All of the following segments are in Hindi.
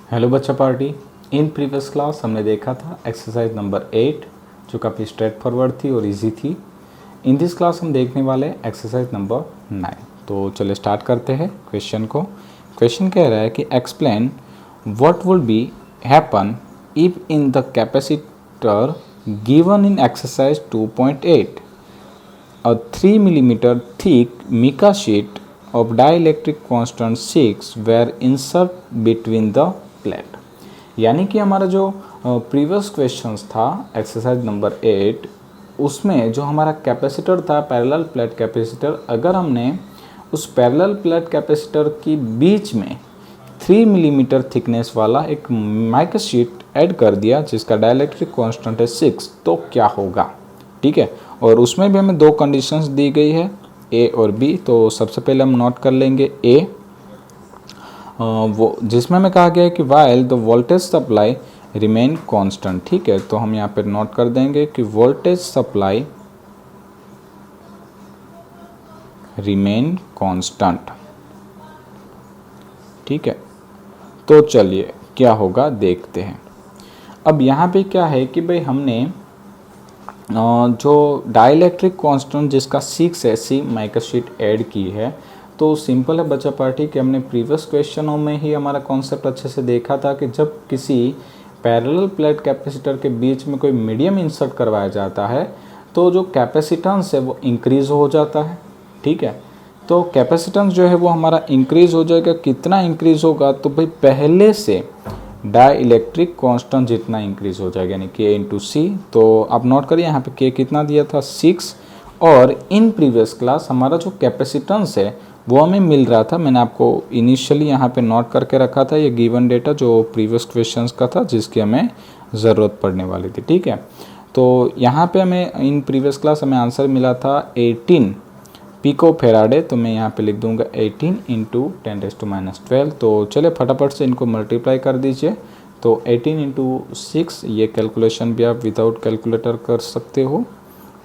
हेलो बच्चा पार्टी। इन प्रीवियस क्लास हमने देखा था एक्सरसाइज नंबर 8 जो काफ़ी स्ट्रेट फॉरवर्ड थी और इजी थी। इन दिस क्लास हम देखने वाले एक्सरसाइज नंबर 9। तो चलिए स्टार्ट करते हैं क्वेश्चन को। क्वेश्चन कह रहा है कि explain what would be happen if in the capacitor given in exercise 2.8 a 3 millimeter thick mica sheet of dielectric constant 6 were insert between the plate। यानी कि हमारा जो प्रीवियस क्वेश्चंस था एक्सरसाइज नंबर 8 उसमें जो हमारा कैपेसिटर था पैरेलल प्लेट कैपेसिटर, अगर हमने उस पैरेलल प्लेट कैपेसिटर की बीच में 3 मिलीमीटर थिकनेस वाला एक माइका शीट ऐड कर दिया जिसका डाइलेक्ट्रिक कांस्टेंट है 6, तो क्या होगा। ठीक है, और उसमें भी हमें दो कंडीशंस दी गई है ए और बी। तो सबसे पहले हम नोट कर लेंगे ए, वो जिसमें हमें कहा गया है कि while the voltage supply remain constant. ठीक है, तो हम यहाँ पे नोट कर देंगे कि वोल्टेज सप्लाई रिमेन कांस्टेंट। ठीक है, तो चलिए क्या होगा देखते हैं। अब यहाँ पे क्या है कि भाई हमने जो डाइलेक्ट्रिक कांस्टेंट जिसका 6 है सी माइका शीट ऐड की है। तो सिंपल है बच्चा पार्टी कि हमने प्रीवियस क्वेश्चनों में ही हमारा कॉन्सेप्ट अच्छे से देखा था कि जब किसी पैरेलल प्लेट कैपेसिटर के बीच में कोई मीडियम इंसर्ट करवाया जाता है तो जो कैपेसिटेंस है वो इंक्रीज हो जाता है। ठीक है, तो कैपेसिटेंस जो है वो हमारा इंक्रीज हो जाएगा। कितना इंक्रीज होगा, तो भाई पहले से डाई इलेक्ट्रिक कांस्टेंट जितना इंक्रीज हो जाएगा, यानी के इंटू सी। तो आप नोट करिए यहाँ पे के कितना दिया था 6, और इन प्रीवियस क्लास हमारा जो कैपेसिटेंस है वो हमें मिल रहा था। मैंने आपको इनिशियली यहाँ पे नोट करके रखा था ये गिवन डेटा जो प्रीवियस क्वेश्चंस का था जिसकी हमें ज़रूरत पड़ने वाली थी। ठीक है, तो यहाँ पे हमें इन प्रीवियस क्लास हमें आंसर मिला था 18 पिको फेराडे। तो मैं यहाँ पे लिख दूंगा 18 इंटू 10⁻12। तो चले फटाफट से इनको मल्टीप्लाई कर दीजिए। तो 18 इंटू 6, ये कैलकुलेशन भी आप विदाउट कैलकुलेटर कर सकते हो,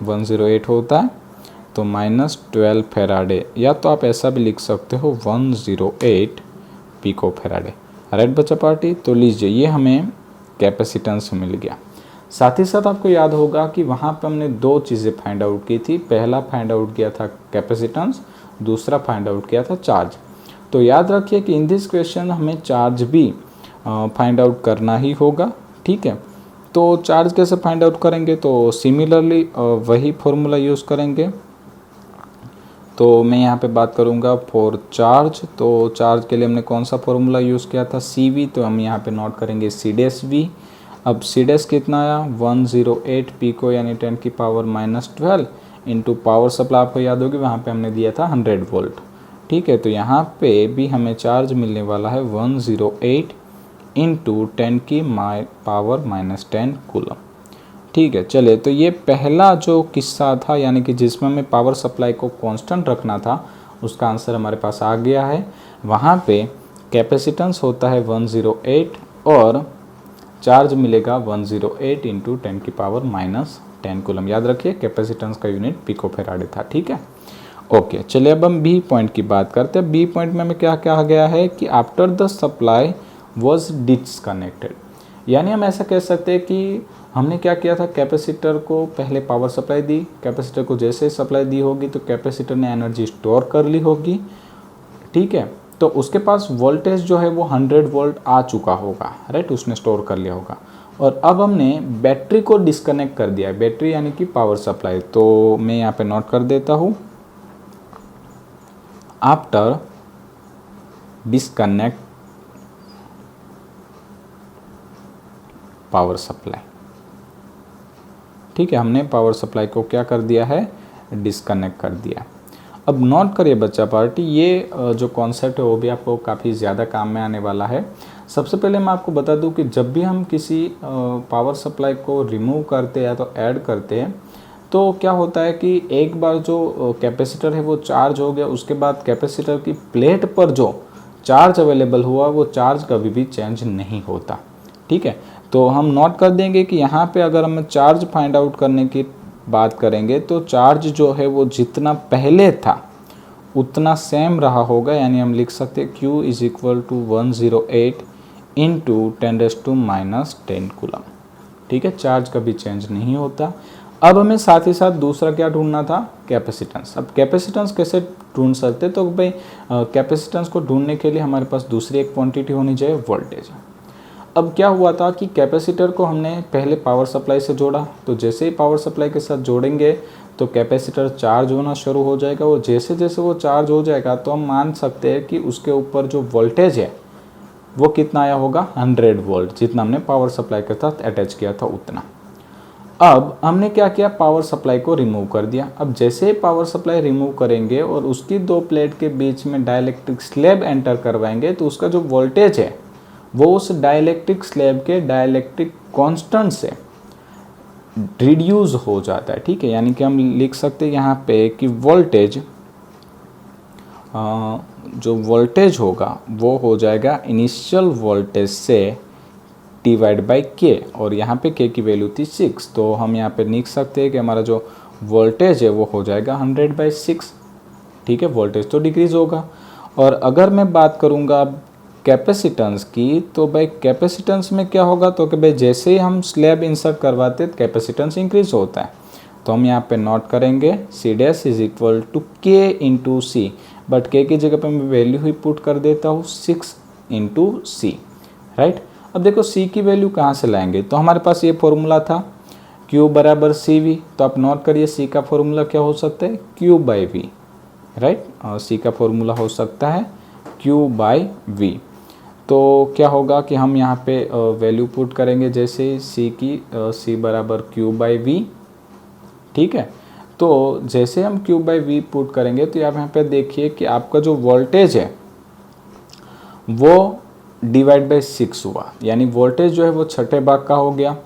108 होता है। तो -12 फेराडे, या तो आप ऐसा भी लिख सकते हो 108 पिको फेराडे। राइट बच्चा पार्टी, तो लीजिए ये हमें कैपेसिटेंस मिल गया। साथ ही साथ आपको याद होगा कि वहाँ पे हमने दो चीज़ें फाइंड आउट की थी। पहला फाइंड आउट किया था कैपेसिटेंस, दूसरा फाइंड आउट किया था चार्ज। तो याद रखिए कि इन दिस क्वेश्चन हमें चार्ज भी फाइंड आउट करना ही होगा। ठीक है, तो चार्ज कैसे फाइंड आउट करेंगे, तो सिमिलरली वही फॉर्मूला यूज़ करेंगे। तो मैं यहाँ पे बात करूँगा फॉर चार्ज। तो चार्ज के लिए हमने कौन सा फॉर्मूला यूज़ किया था, CV। तो हम यहाँ पे नोट करेंगे C⁻V। अब C' कितना आया 108 पिको यानी 10⁻12 इंटू पावर सप्लाई आपको याद होगी वहाँ पे हमने दिया था 100 वोल्ट। ठीक है, तो यहाँ पे भी हमें चार्ज मिलने वाला है 108 इंटू 10⁻10 कूलम। ठीक है, चलिए तो ये पहला जो किस्सा था यानी कि जिसमें हमें पावर सप्लाई को कांस्टेंट रखना था उसका आंसर हमारे पास आ गया है। वहाँ पे कैपेसिटेंस होता है 108 और चार्ज मिलेगा 108 इंटू 10⁻10 कूलम। याद रखिए कैपेसिटेंस का यूनिट पिको फेराडे था। ठीक है, ओके चलिए अब हम बी पॉइंट की बात करते हैं। बी पॉइंट में हमें क्या कहा गया है कि after the supply was disconnected, यानी हम ऐसा कह सकते हैं कि हमने क्या किया था, कैपेसिटर को पहले पावर सप्लाई दी। कैपेसिटर को जैसे सप्लाई दी होगी तो कैपेसिटर ने एनर्जी स्टोर कर ली होगी। ठीक है, तो उसके पास वोल्टेज जो है वो 100 वोल्ट आ चुका होगा। राइट, उसने स्टोर कर लिया होगा। और अब हमने बैटरी को डिस्कनेक्ट कर दिया है, बैटरी यानी कि पावर सप्लाई। तो मैं यहाँ पे नोट कर देता हूँ आफ्टर डिस्कनेक्ट पावर सप्लाई। ठीक है, हमने पावर सप्लाई को क्या कर दिया है, डिस्कनेक्ट कर दिया। अब नोट करिए बच्चा पार्टी, ये जो कॉन्सेप्ट है वो भी आपको काफ़ी ज़्यादा काम में आने वाला है। सबसे पहले मैं आपको बता दूं कि जब भी हम किसी पावर सप्लाई को रिमूव करते हैं या तो ऐड करते हैं तो क्या होता है कि एक बार जो कैपेसिटर है वो चार्ज हो गया, उसके बाद कैपेसिटर की प्लेट पर जो चार्ज अवेलेबल हुआ वो चार्ज कभी भी चेंज नहीं होता। ठीक है, तो हम नोट कर देंगे कि यहाँ पे अगर हम चार्ज फाइंड आउट करने की बात करेंगे तो चार्ज जो है वो जितना पहले था उतना सेम रहा होगा। यानी हम लिख सकते हैं Q = 108 इंटू 10⁻⁻10 कूलम। ठीक है, चार्ज कभी चेंज नहीं होता। अब हमें साथ ही साथ दूसरा क्या ढूंढना था, कैपेसिटेंस। अब कैपेसिटेंस कैसे ढूंढ सकते, तो भाई कैपेसिटेंस को ढूंढने के लिए हमारे पास दूसरी एक क्वांटिटी होनी चाहिए, वोल्टेज। अब क्या हुआ था कि कैपेसिटर को हमने पहले पावर सप्लाई से जोड़ा, तो जैसे ही पावर सप्लाई के साथ जोड़ेंगे तो कैपेसिटर चार्ज होना शुरू हो जाएगा, और जैसे जैसे वो चार्ज हो जाएगा तो हम मान सकते हैं कि उसके ऊपर जो वोल्टेज है वो कितना आया होगा, 100 वोल्ट, जितना हमने पावर सप्लाई के साथ अटैच किया था उतना। अब हमने क्या किया, पावर सप्लाई को रिमूव कर दिया। अब जैसे ही पावर सप्लाई रिमूव करेंगे और उसकी दो प्लेट के बीच में डाइलेक्ट्रिक स्लैब एंटर करवाएंगे, तो उसका जो वोल्टेज है वो उस डाइलेक्ट्रिक स्लैब के डाइलेक्ट्रिक कांस्टेंट से रिड्यूस हो जाता है। ठीक है, यानी कि हम लिख सकते हैं यहाँ पे कि वोल्टेज, जो वोल्टेज होगा वो हो जाएगा इनिशियल वोल्टेज से डिवाइड बाई के, और यहाँ पे के की वैल्यू थी 6, तो हम यहाँ पे लिख सकते हैं कि हमारा जो वोल्टेज है वो हो जाएगा 100/6। ठीक है, वोल्टेज तो डिक्रीज होगा। और अगर मैं बात करूँगा कैपेसिटेंस की, तो भाई कैपेसिटेंस में क्या होगा, तो कि भाई जैसे ही हम स्लैब इंसर्ट करवाते हैं कैपेसिटेंस इंक्रीज होता है। तो हम यहाँ पे नोट करेंगे C dash is equal to K into C, but K की जगह पे मैं वैल्यू ही पुट कर देता हूँ 6 इंटू सी, राइट। अब देखो C की वैल्यू कहाँ से लाएंगे, तो हमारे पास ये फॉर्मूला था Q बराबर CV, तो आप नोट करिए C का फॉर्मूला क्या हो सकता है, Q/V, राइट। और C का फॉर्मूला हो सकता है Q/V। तो क्या होगा कि हम यहाँ पे वैल्यू पुट करेंगे, जैसे C की C बराबर Q/V। ठीक है, तो जैसे हम Q/V पुट करेंगे तो आप यहाँ पे देखिए कि आपका जो वोल्टेज है वो डिवाइड बाई 6 हुआ, यानी वोल्टेज जो है वो छठे भाग का हो गया।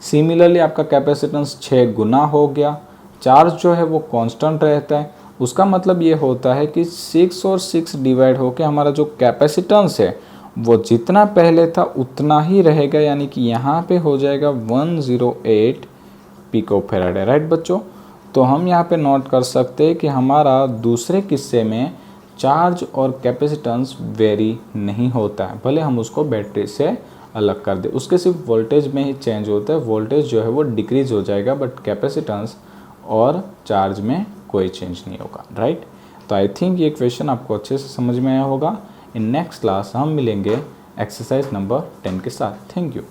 सिमिलरली आपका कैपेसिटेंस 6 गुना हो गया। चार्ज जो है वो कांस्टेंट रहता है, उसका मतलब ये होता है कि 6 और 6 डिवाइड होकर हमारा जो कैपेसिटेंस है वो जितना पहले था उतना ही रहेगा, यानी कि यहाँ पे हो जाएगा 108 पिकोफैराड, राइट बच्चों। तो हम यहाँ पे नोट कर सकते हैं कि हमारा दूसरे किस्से में चार्ज और कैपेसिटेंस वेरी नहीं होता है, भले हम उसको बैटरी से अलग कर दे, उसके सिर्फ वोल्टेज में ही चेंज होता है। वोल्टेज जो है वो डिक्रीज हो जाएगा, बट कैपेसिटेंस और चार्ज में कोई चेंज नहीं होगा, राइट। तो आई थिंक ये क्वेश्चन आपको अच्छे से समझ में आया होगा। इन नेक्स्ट क्लास हम मिलेंगे एक्सरसाइज नंबर 10 के साथ। Thank you.